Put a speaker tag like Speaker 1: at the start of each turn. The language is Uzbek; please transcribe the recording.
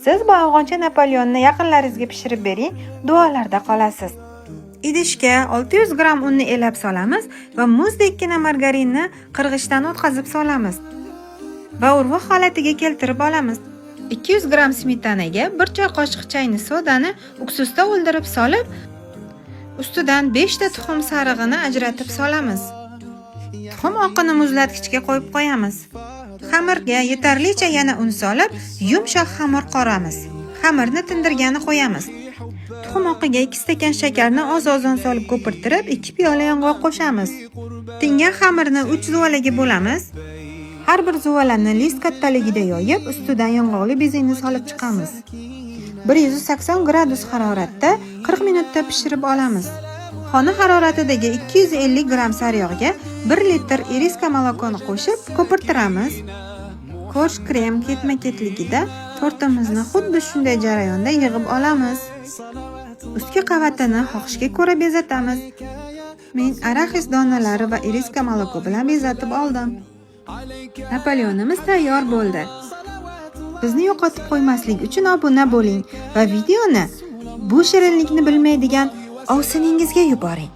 Speaker 1: Siz bu afg'oncha Napoleonni yaqinlaringizga pishirib bering, duolarda qolasiz. Idishga 600 gram unni elab solamiz va muzdekkina margarinni qirg'ichdan o'tkazib solamiz va urug'i holatiga keltirib olamiz. 200 gram smetanaga 1 choy qoshiq chayni sodani uksusda o'ldirib solib, ustidan 5 ta tuxum sarig'ini ajratib solamiz. Tuxum oqini muzlatgichga qo'yib qo'yamiz. Xamirga yetarlicha yana un solib, yumshoq xamir qoramiz. Xamirni tindirgani qo'yamiz. Tuxum oqiga 2 stakan shakarni oz-ozon solib ko'pirtirib, 2 piyola yong'oq qo'shamiz. Tingan xamirni 3 zuvalaga bo'lamiz. Har bir zuvalani list kattaligida yoyib, ustidan yong'oqli bezakni solib chiqamiz. 180 gradus haroratda 40 minutda pishirib olamiz. Xona haroratidagi 250 gram sariyog'ga 1 litr iriska molokoni qo'shib ko'pirtiramiz. Korj krem ketma-ketligida tortimizni xuddi shunday jarayonda yig'ib olamiz. Ustki qavatini xohishga ko'ra bezatamiz. Men araxis donalari va iriska moloko bilan bezatib oldim. Napoleonimiz tayyor bo'ldi. Bizni yo'qotib qo'ymaslik uchun obuna bo'ling va videoni bu shirinlikni bilmaydigan ovsiningizga yuboring.